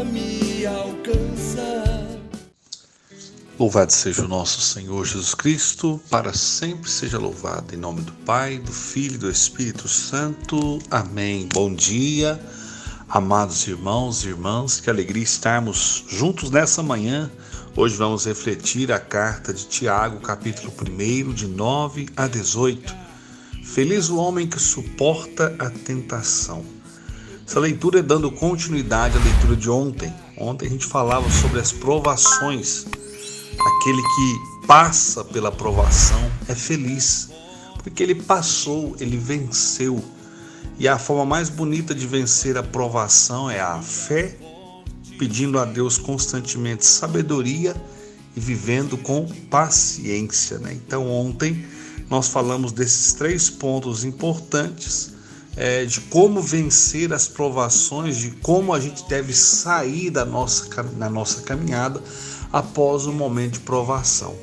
a me alcançar. Louvado seja o nosso Senhor Jesus Cristo, para sempre seja louvado, em nome do Pai, do Filho e do Espírito Santo. Amém. Bom dia, amados irmãos e irmãs, que alegria estarmos juntos nessa manhã. Hoje vamos refletir a carta de Tiago, capítulo 1, de 9 a 18. Feliz o homem que suporta a tentação. Essa leitura é dando continuidade à leitura de ontem. Ontem a gente falava sobre as provações. Aquele que passa pela provação é feliz, porque ele passou, ele venceu. E a forma mais bonita de vencer a provação é a fé, pedindo a Deus constantemente sabedoria e vivendo com paciência, né? Então ontem nós falamos desses 3 pontos importantes, de como vencer as provações, de como a gente deve sair da nossa caminhada após o momento de provação.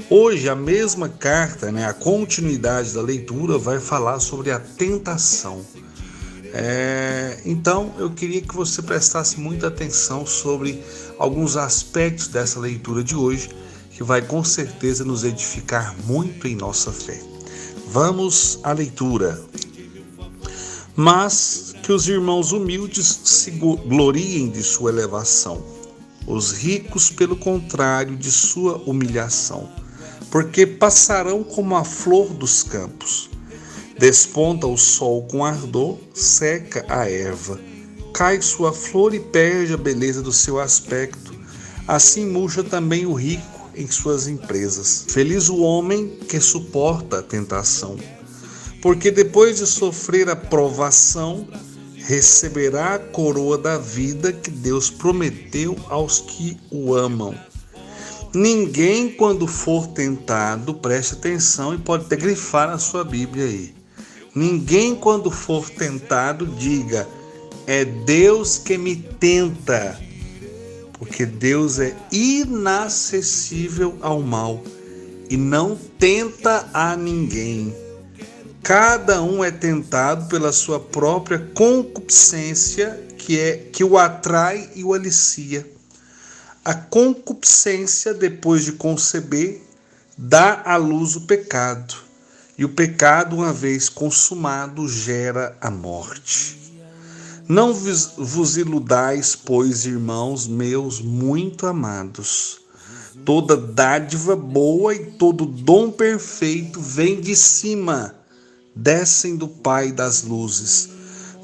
Hoje a mesma carta, a continuidade da leitura vai falar sobre a tentação. Então eu queria que você prestasse muita atenção sobre alguns aspectos dessa leitura de hoje, que vai com certeza nos edificar muito em nossa fé. Vamos à leitura. Mas que os irmãos humildes se gloriem de sua elevação, os ricos, pelo contrário, de sua humilhação, porque passarão como a flor dos campos. Desponta o sol com ardor, seca a erva, cai sua flor e perde a beleza do seu aspecto. Assim murcha também o rico em suas empresas. Feliz o homem que suporta a tentação, porque depois de sofrer a provação, receberá a coroa da vida que Deus prometeu aos que o amam. Ninguém, quando for tentado, preste atenção e pode até grifar na sua Bíblia aí. Ninguém, quando for tentado, diga: é Deus que me tenta, porque Deus é inacessível ao mal e não tenta a ninguém. Cada um é tentado pela sua própria concupiscência, que o atrai e o alicia. A concupiscência, depois de conceber, dá à luz o pecado. E o pecado, uma vez consumado, gera a morte. Não vos iludais, pois, irmãos meus muito amados. Toda dádiva boa e todo dom perfeito vem de cima, descem do Pai das luzes,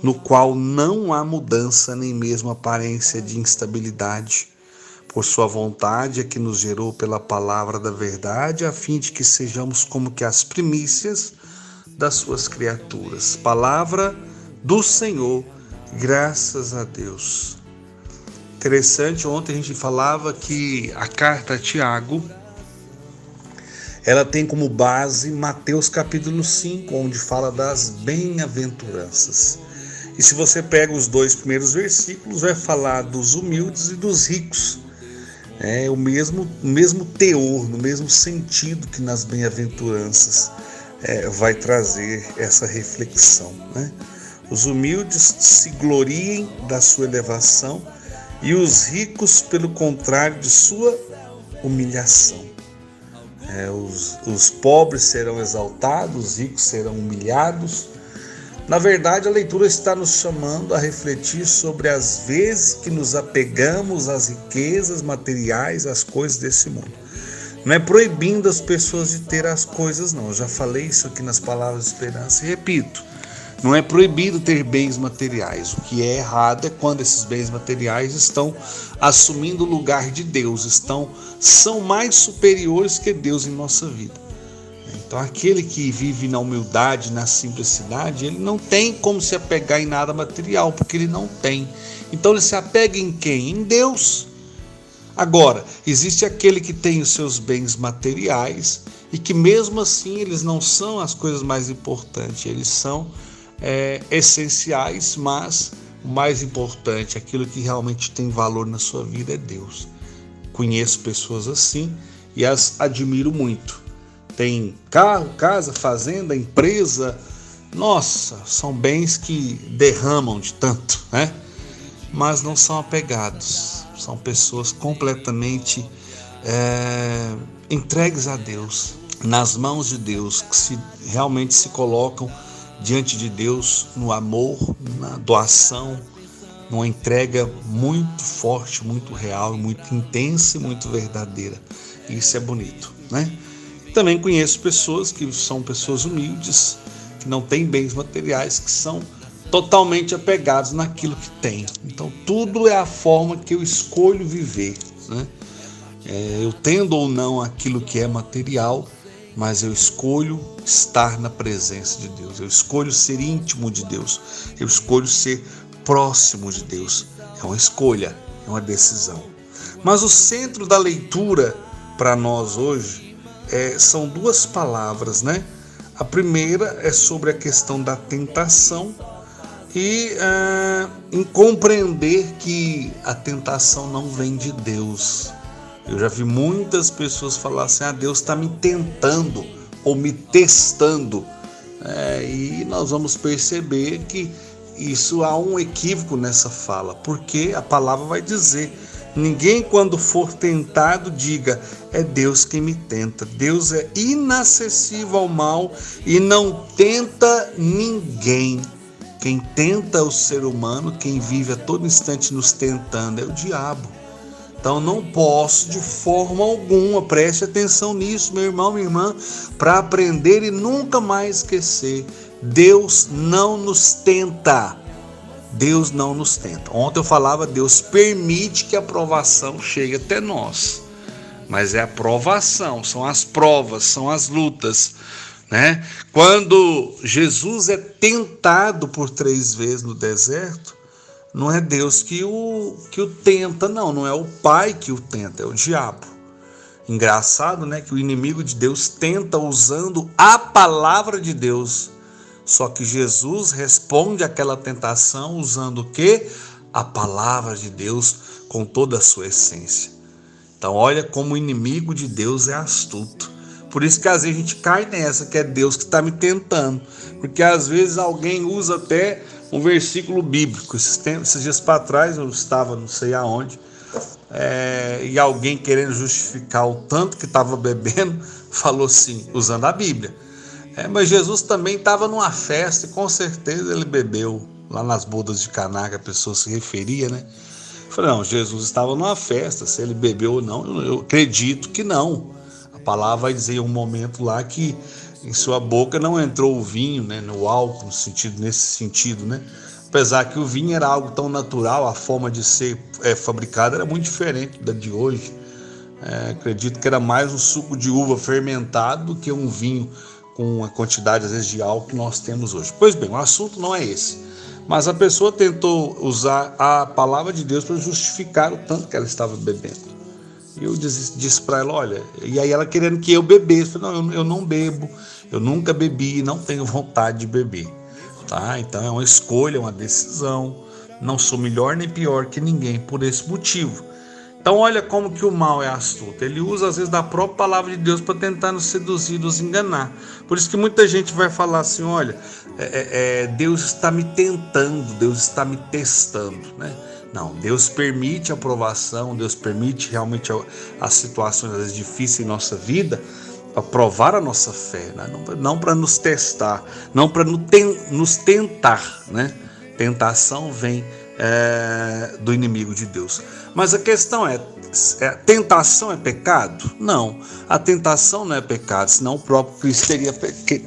no qual não há mudança nem mesmo aparência de instabilidade. Por sua vontade é que nos gerou pela palavra da verdade, a fim de que sejamos como que as primícias das suas criaturas. Palavra do Senhor, graças a Deus. Interessante, ontem a gente falava que a carta a Tiago, ela tem como base Mateus capítulo 5, onde fala das bem-aventuranças. E se você pega os 2 primeiros versículos, vai falar dos humildes e dos ricos. É o mesmo teor, no mesmo sentido que nas bem-aventuranças vai trazer essa reflexão, né? Os humildes se gloriem da sua elevação e os ricos, pelo contrário, de sua humilhação. Os pobres serão exaltados, os ricos serão humilhados. Na verdade, a leitura está nos chamando a refletir sobre as vezes que nos apegamos às riquezas materiais, às coisas desse mundo. Não é proibindo as pessoas de ter as coisas, não. Eu já falei isso aqui nas palavras de esperança e repito. Não é proibido ter bens materiais. O que é errado é quando esses bens materiais estão assumindo o lugar de Deus, são mais superiores que Deus em nossa vida. Então aquele que vive na humildade, na simplicidade, ele não tem como se apegar em nada material, porque ele não tem. Então ele se apega em quem? Em Deus. Agora, existe aquele que tem os seus bens materiais e que mesmo assim eles não são as coisas mais importantes, eles são essenciais, mas o mais importante, aquilo que realmente tem valor na sua vida é Deus. Conheço pessoas assim e as admiro muito. Tem carro, casa, fazenda, empresa. Nossa, são bens que derramam de tanto, né? mas não são apegados. São pessoas completamente entregues a Deus, nas mãos de Deus, que realmente se colocam diante de Deus no amor, na doação, numa entrega muito forte, muito real, muito intensa e muito verdadeira. Isso é bonito, né? Também conheço pessoas que são pessoas humildes, que não têm bens materiais, que são totalmente apegados naquilo que têm. Então tudo é a forma que eu escolho viver, né? Eu tendo ou não aquilo que é material, mas eu escolho estar na presença de Deus, eu escolho ser íntimo de Deus, eu escolho ser próximo de Deus. É uma escolha, é uma decisão. Mas o centro da leitura para nós hoje são duas palavras, né? A primeira é sobre a questão da tentação e em compreender que a tentação não vem de Deus. Eu já vi muitas pessoas falar assim: Deus está me tentando ou me testando. E nós vamos perceber que isso há um equívoco nessa fala, porque a palavra vai dizer: ninguém, quando for tentado, diga, é Deus quem me tenta. Deus é inacessível ao mal e não tenta ninguém. Quem tenta o ser humano, quem vive a todo instante nos tentando, é o diabo. Então não posso de forma alguma, preste atenção nisso, meu irmão, minha irmã, para aprender e nunca mais esquecer: Deus não nos tenta. Deus não nos tenta. Ontem eu falava, Deus permite que a provação chegue até nós. Mas é a provação, são as provas, são as lutas, né? Quando Jesus é tentado por 3 vezes no deserto, não é Deus que o tenta, não é o Pai que o tenta, é o diabo. Engraçado, né, que o inimigo de Deus tenta usando a palavra de Deus. Só que Jesus responde àquela tentação usando o quê? A palavra de Deus com toda a sua essência. Então olha como o inimigo de Deus é astuto. Por isso que às vezes a gente cai nessa, que é Deus que está me tentando. Porque às vezes alguém usa até um versículo bíblico. Esses dias para trás eu estava não sei aonde, e alguém querendo justificar o tanto que estava bebendo, falou assim, usando a Bíblia: mas Jesus também estava numa festa e com certeza ele bebeu lá nas bodas de Caná, que a pessoa se referia, né? Eu falei: não, Jesus estava numa festa, se ele bebeu ou não, eu acredito que não. A palavra vai dizer em um momento lá que em sua boca não entrou o vinho, né, no álcool, nesse sentido, né? Apesar que o vinho era algo tão natural, a forma de ser fabricado era muito diferente da de hoje. Acredito que era mais um suco de uva fermentado do que um vinho com a quantidade, às vezes, de álcool que nós temos hoje. Pois bem, o assunto não é esse. Mas a pessoa tentou usar a palavra de Deus para justificar o tanto que ela estava bebendo. E eu disse para ela: olha, e aí ela querendo que eu bebesse. Eu falei: não, eu não bebo, eu nunca bebi e não tenho vontade de beber. Tá? Então é uma escolha, é uma decisão. Não sou melhor nem pior que ninguém por esse motivo. Então olha como que o mal é astuto. Ele usa às vezes da própria palavra de Deus para tentar nos seduzir, nos enganar. Por isso que muita gente vai falar assim: olha, Deus está me tentando, Deus está me testando, né? Não, Deus permite a provação, Deus permite realmente as situações às vezes difíceis em nossa vida para provar a nossa fé, né? Não para nos testar, não para nos tentar, né? Tentação vem do inimigo de Deus. Mas a questão tentação é pecado? Não, a tentação não é pecado, senão o próprio Cristo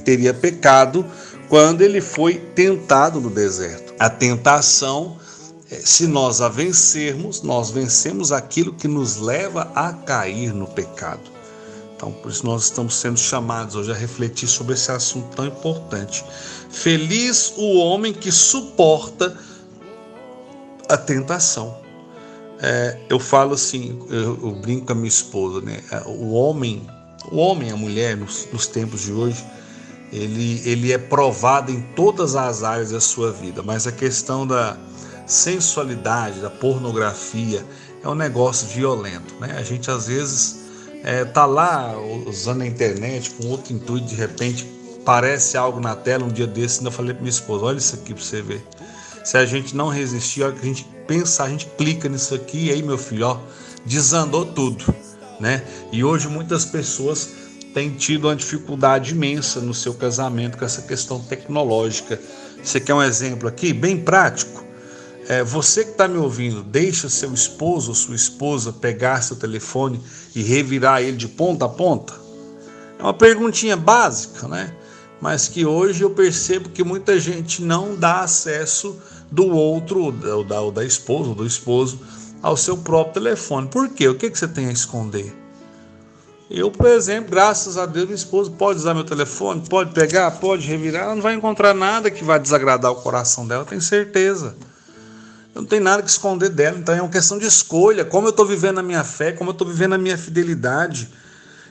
teria pecado quando ele foi tentado no deserto. A tentação, se nós a vencermos, nós vencemos aquilo que nos leva a cair no pecado. Então, por isso nós estamos sendo chamados hoje a refletir sobre esse assunto tão importante. Feliz o homem que suporta a tentação. Eu falo assim, eu brinco com a minha esposa, né? O homem, a mulher, nos tempos de hoje, ele é provado em todas as áreas da sua vida, mas a questão da sensualidade, da pornografia, é um negócio violento, né? A gente às vezes tá lá usando a internet com outro intuito, de repente aparece algo na tela. Um dia desse, ainda falei para minha esposa: olha isso aqui para você ver. Se a gente não resistir, a hora que a gente pensar, a gente clica nisso aqui, e aí, meu filho, ó, desandou tudo, né? E hoje muitas pessoas têm tido uma dificuldade imensa no seu casamento com essa questão tecnológica. Você quer um exemplo aqui, bem prático? Você que está me ouvindo, deixa seu esposo ou sua esposa pegar seu telefone e revirar ele de ponta a ponta? É uma perguntinha básica, né? Mas que hoje eu percebo que muita gente não dá acesso do outro, ou da esposa ou do esposo, ao seu próprio telefone. Por quê? O que você tem a esconder? Eu, por exemplo, graças a Deus, minha esposa pode usar meu telefone, pode pegar, pode revirar, ela não vai encontrar nada que vai desagradar o coração dela, eu tenho certeza. Eu não tenho nada que esconder dela, então é uma questão de escolha, como eu estou vivendo a minha fé, como eu estou vivendo a minha fidelidade.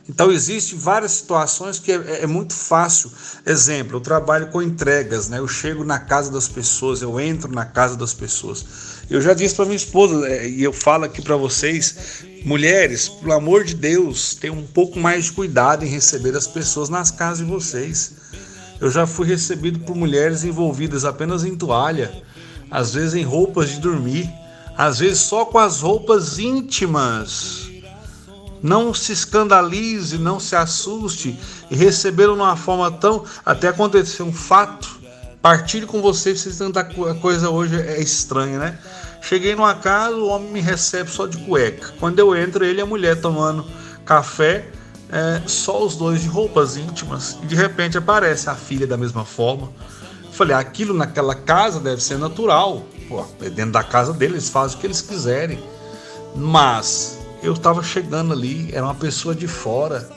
Então existem várias situações que é muito fácil. Exemplo, eu trabalho com entregas, né? Eu chego na casa das pessoas, eu entro na casa das pessoas. Eu já disse para minha esposa, e eu falo aqui para vocês, mulheres, pelo amor de Deus, tenham um pouco mais de cuidado em receber as pessoas nas casas de vocês. Eu já fui recebido por mulheres envolvidas apenas em toalha, às vezes em roupas de dormir, às vezes só com as roupas íntimas. Não se escandalize, não se assuste, e receberam de uma forma tão... Até aconteceu um fato, partilhe com vocês, tanta coisa hoje é estranha, né? Cheguei numa casa, o homem me recebe só de cueca. Quando eu entro, ele e a mulher tomando café, só os dois de roupas íntimas, e de repente aparece a filha da mesma forma. Eu falei, aquilo naquela casa deve ser natural. Pô, dentro da casa deles, eles fazem o que eles quiserem. Mas eu estava chegando ali, era uma pessoa de fora.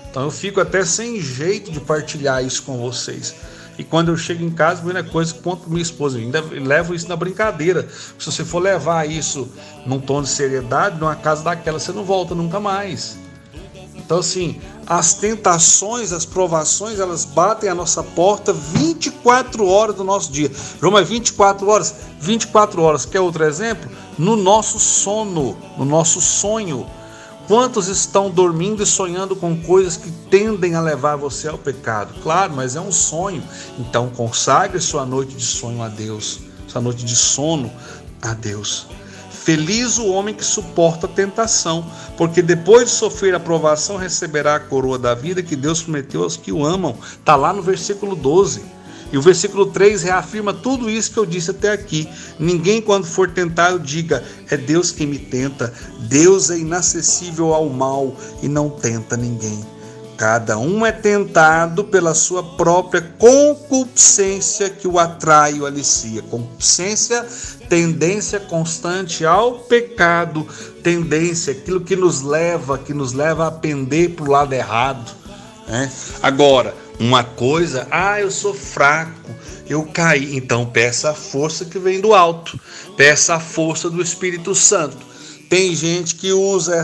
Então eu fico até sem jeito de partilhar isso com vocês. E quando eu chego em casa, a primeira coisa que conto para minha esposa, eu ainda levo isso na brincadeira. Se você for levar isso num tom de seriedade, numa casa daquela, você não volta nunca mais. Então assim, as tentações, as provações, elas batem a nossa porta 24 horas do nosso dia. João, mas 24 horas? 24 horas, quer outro exemplo? No nosso sono, no nosso sonho. Quantos estão dormindo e sonhando com coisas que tendem a levar você ao pecado? Claro, mas é um sonho. Então consagre sua noite de sonho a Deus, sua noite de sono a Deus. Feliz o homem que suporta a tentação, porque depois de sofrer a provação receberá a coroa da vida que Deus prometeu aos que o amam. Está lá no versículo 12. E o versículo 3 reafirma tudo isso que eu disse até aqui. Ninguém, quando for tentado, diga, é Deus quem me tenta. Deus é inacessível ao mal e não tenta ninguém. Cada um é tentado pela sua própria concupiscência que o atrai e o alicia. Concupiscência, tendência constante ao pecado. Tendência, aquilo que nos leva a pender para o lado errado. Agora, uma coisa, eu sou fraco, eu caí. Então peça a força que vem do alto. Peça a força do Espírito Santo. Tem gente que usa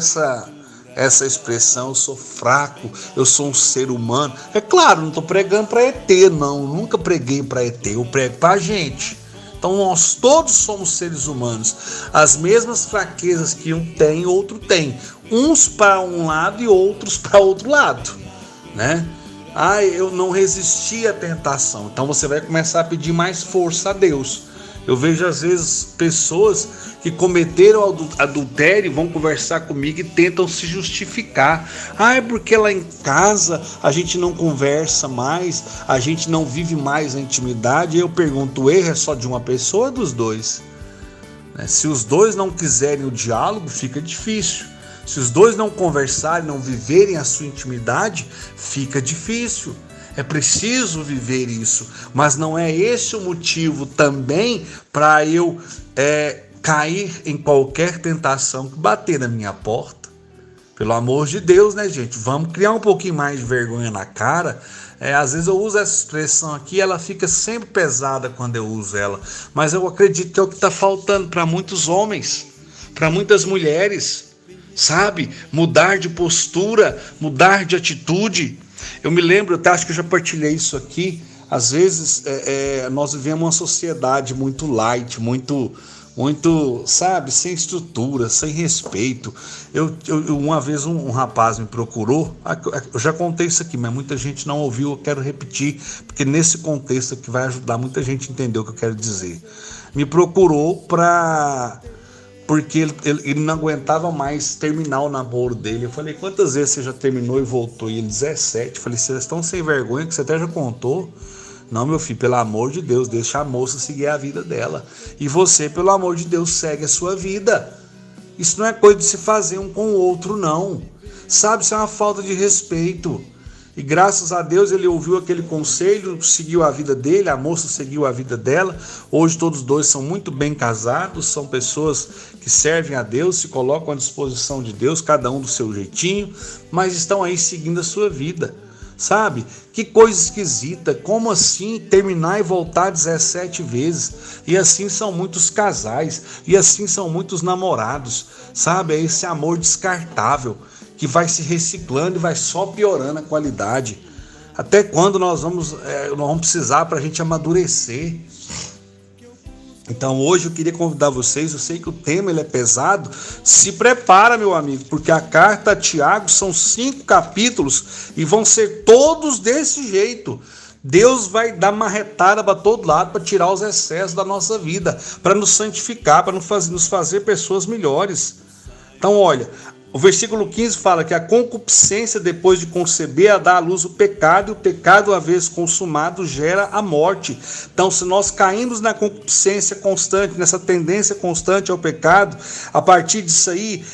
essa expressão, eu sou fraco, eu sou um ser humano. É claro, não estou pregando para ET, não. Nunca preguei para ET, eu prego para a gente. Então nós todos somos seres humanos. As mesmas fraquezas que um tem, outro tem. Uns para um lado e outros para outro lado, né? Eu não resisti à tentação. Então você vai começar a pedir mais força a Deus. Eu vejo às vezes pessoas que cometeram adultério, vão conversar comigo e tentam se justificar. É porque lá em casa a gente não conversa mais, a gente não vive mais a intimidade. E eu pergunto, o erro é só de uma pessoa ou dos dois? Se os dois não quiserem o diálogo, fica difícil. Se os dois não conversarem, não viverem a sua intimidade, fica difícil. É preciso viver isso. Mas não é esse o motivo também para eu cair em qualquer tentação que bater na minha porta. Pelo amor de Deus, né, gente? Vamos criar um pouquinho mais de vergonha na cara. Às vezes eu uso essa expressão aqui, ela fica sempre pesada quando eu uso ela. Mas eu acredito que é o que está faltando para muitos homens, para muitas mulheres. Sabe, mudar de postura, mudar de atitude. Eu me lembro, até acho que eu já partilhei isso aqui. Às vezes nós vivemos uma sociedade muito light, muito muito, sabe, sem estrutura, sem respeito. Uma vez um rapaz me procurou, eu já contei isso aqui, mas muita gente não ouviu, eu quero repetir, porque nesse contexto aqui vai ajudar muita gente a entender o que eu quero dizer. Me procurou porque ele não aguentava mais terminar o namoro dele. Eu falei, quantas vezes você já terminou e voltou? E ele, 17. Eu falei, vocês estão sem vergonha, que você até já contou. Não, meu filho, pelo amor de Deus, deixa a moça seguir a vida dela. E você, pelo amor de Deus, segue a sua vida. Isso não é coisa de se fazer um com o outro, não. Sabe, isso é uma falta de respeito. E graças a Deus ele ouviu aquele conselho, seguiu a vida dele, a moça seguiu a vida dela. Hoje todos os dois são muito bem casados, são pessoas que servem a Deus, se colocam à disposição de Deus, cada um do seu jeitinho, mas estão aí seguindo a sua vida. Sabe? Que coisa esquisita, como assim terminar e voltar 17 vezes? E assim são muitos casais, e assim são muitos namorados, sabe? É esse amor descartável, que vai se reciclando e vai só piorando a qualidade. Até quando nós vamos precisar para a gente amadurecer? Então hoje eu queria convidar vocês, eu sei que o tema ele é pesado, se prepara, meu amigo, porque a carta a Tiago são 5 capítulos e vão ser todos desse jeito. Deus vai dar marretada para todo lado para tirar os excessos da nossa vida, para nos santificar, para nos fazer pessoas melhores. Então olha, o versículo 15 fala que a concupiscência depois de conceber dá à luz o pecado, e o pecado, uma vez consumado, gera a morte. Então, se nós caímos na concupiscência constante, nessa tendência constante ao pecado, a partir disso aí,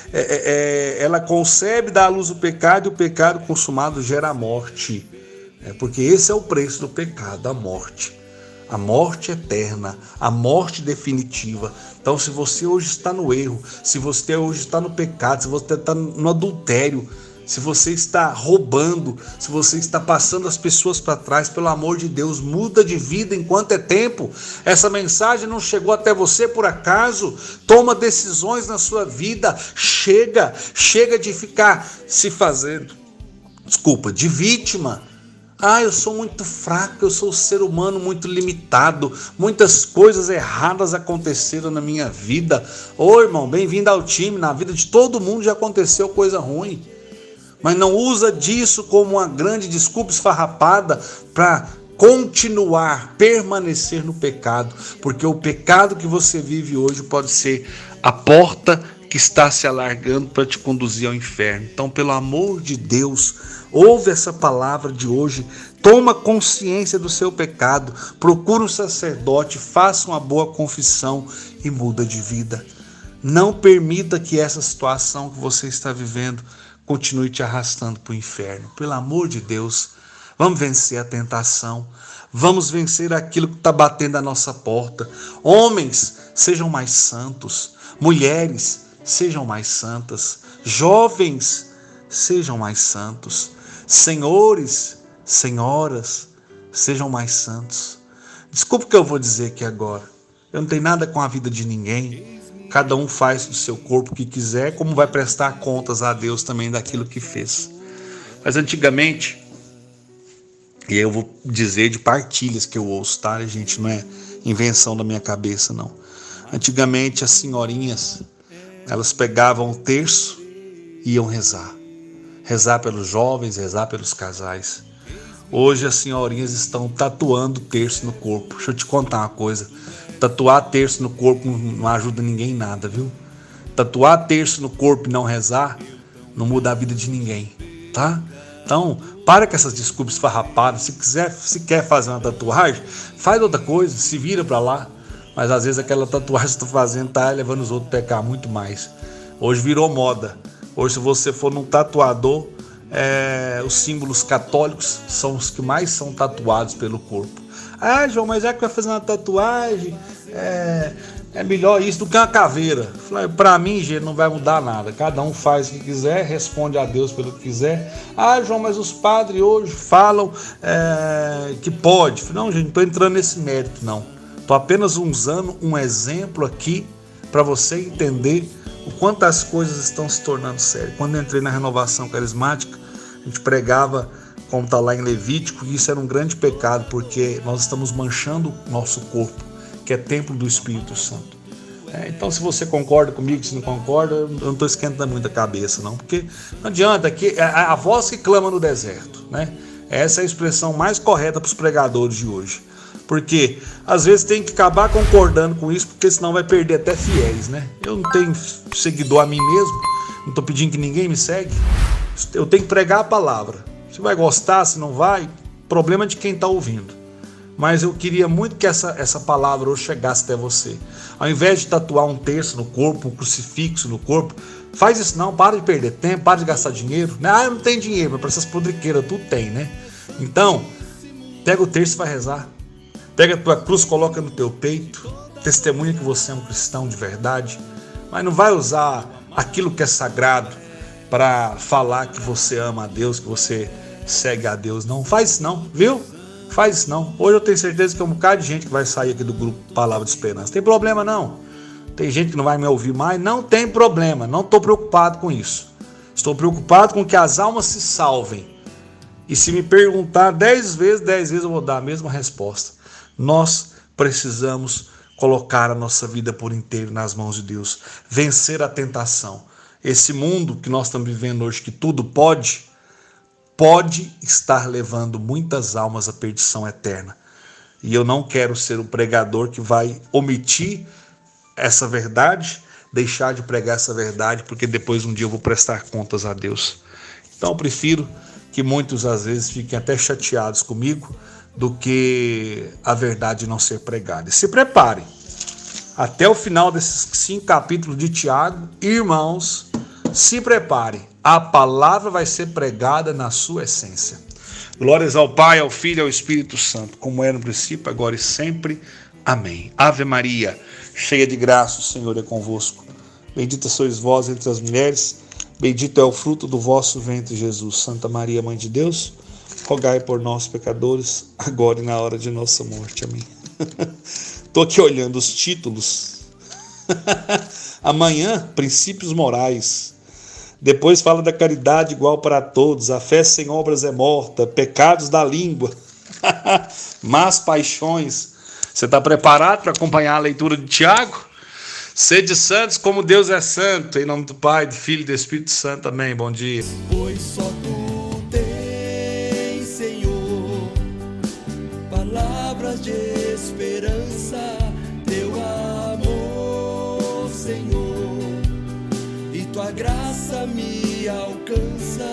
ela concebe, dá à luz o pecado, e o pecado consumado gera a morte. Porque esse é o preço do pecado, a morte. A morte eterna, a morte definitiva. Então, se você hoje está no erro, se você hoje está no pecado, se você está no adultério, se você está roubando, se você está passando as pessoas para trás, pelo amor de Deus, muda de vida enquanto é tempo. Essa mensagem não chegou até você por acaso. Toma decisões na sua vida. Chega de ficar se fazendo, de vítima. Eu sou muito fraco, eu sou um ser humano muito limitado, muitas coisas erradas aconteceram na minha vida. Ô irmão, bem-vindo ao time, na vida de todo mundo já aconteceu coisa ruim. Mas não usa disso como uma grande desculpa esfarrapada para continuar, permanecer no pecado, porque o pecado que você vive hoje pode ser a porta que está se alargando para te conduzir ao inferno. Então, pelo amor de Deus, ouve essa palavra de hoje, toma consciência do seu pecado, procura um sacerdote, faça uma boa confissão e muda de vida. Não permita que essa situação que você está vivendo continue te arrastando para o inferno. Pelo amor de Deus, vamos vencer a tentação, vamos vencer aquilo que está batendo à nossa porta. Homens, sejam mais santos. Mulheres, sejam mais santas. Jovens, sejam mais santos. Senhores, senhoras, sejam mais santos. Desculpa o que eu vou dizer aqui agora. Eu não tenho nada com a vida de ninguém. Cada um faz do seu corpo o que quiser, como vai prestar contas a Deus também daquilo que fez. Mas antigamente, e eu vou dizer de partilhas que eu ouço, tá, gente? Não é invenção da minha cabeça, não. Antigamente as senhorinhas, elas pegavam o terço e iam rezar. Rezar pelos jovens, rezar pelos casais. Hoje as senhorinhas estão tatuando terço no corpo. Deixa eu te contar uma coisa. Tatuar terço no corpo não ajuda ninguém em nada, viu? Tatuar terço no corpo e não rezar não muda a vida de ninguém, tá? Então, para com essas desculpas esfarrapadas. Se quer fazer uma tatuagem, faz outra coisa, se vira para lá. Mas às vezes aquela tatuagem que você está fazendo tá levando os outros a pecar muito mais. Hoje virou moda. Hoje, se você for num tatuador, os símbolos católicos são os que mais são tatuados pelo corpo. João, mas já que vai fazer uma tatuagem, é melhor isso do que uma caveira. Para mim, gente, não vai mudar nada. Cada um faz o que quiser, responde a Deus pelo que quiser. João, mas os padres hoje falam que pode. Não, gente, não estou entrando nesse mérito, não. Estou apenas usando um exemplo aqui para você entender o quanto as coisas estão se tornando sérias. Quando eu entrei na renovação carismática, a gente pregava, como está lá em Levítico, que isso era um grande pecado, porque nós estamos manchando o nosso corpo, que é templo do Espírito Santo. Então, se você concorda comigo, se não concorda, eu não estou esquentando muito a cabeça, não. Porque não adianta, que é a voz que clama no deserto, né? Essa é a expressão mais correta para os pregadores de hoje. Porque, às vezes, tem que acabar concordando com isso, porque senão vai perder até fiéis, né? Eu não tenho seguidor a mim mesmo, não estou pedindo que ninguém me segue. Eu tenho que pregar a palavra. Se vai gostar, se não vai, problema de quem está ouvindo. Mas eu queria muito que essa palavra hoje chegasse até você. Ao invés de tatuar um terço no corpo, um crucifixo no corpo, faz isso não, para de perder tempo, para de gastar dinheiro. Eu não tenho dinheiro, mas para essas podriqueiras tudo tem, né? Então, pega o terço e vai rezar. Pega a tua cruz, coloca no teu peito, testemunha que você é um cristão de verdade, mas não vai usar aquilo que é sagrado para falar que você ama a Deus, que você segue a Deus. Não faz isso não, viu? Faz isso não. Hoje eu tenho certeza que é um bocado de gente que vai sair aqui do grupo Palavra de Esperança. Tem problema não. Tem gente que não vai me ouvir mais. Não tem problema. Não estou preocupado com isso. Estou preocupado com que as almas se salvem. E se me perguntar 10 vezes eu vou dar a mesma resposta. Nós precisamos colocar a nossa vida por inteiro nas mãos de Deus. Vencer a tentação. Esse mundo que nós estamos vivendo hoje, que tudo pode estar levando muitas almas à perdição eterna. E eu não quero ser o pregador que vai omitir essa verdade, deixar de pregar essa verdade, porque depois um dia eu vou prestar contas a Deus. Então eu prefiro que muitos às vezes fiquem até chateados comigo do que a verdade não ser pregada. E se preparem. Até o final desses 5 capítulos de Tiago, irmãos, se preparem. A palavra vai ser pregada na sua essência. Glórias ao Pai, ao Filho e ao Espírito Santo, como era no princípio, agora e sempre. Amém. Ave Maria, cheia de graça, o Senhor é convosco. Bendita sois vós entre as mulheres, bendito é o fruto do vosso ventre, Jesus. Santa Maria, Mãe de Deus, rogai por nós, pecadores, agora e na hora de nossa morte. Amém. Estou aqui olhando os títulos. Amanhã, princípios morais. Depois fala da caridade igual para todos, a fé sem obras é morta, pecados da língua, más paixões. Você está preparado para acompanhar a leitura de Tiago? Sede santos como Deus é santo, em nome do Pai, do Filho e do Espírito Santo. Amém. Bom dia. Pois só tu tens, Senhor, palavras de esperança, teu amor, Senhor, e tua graça me alcança.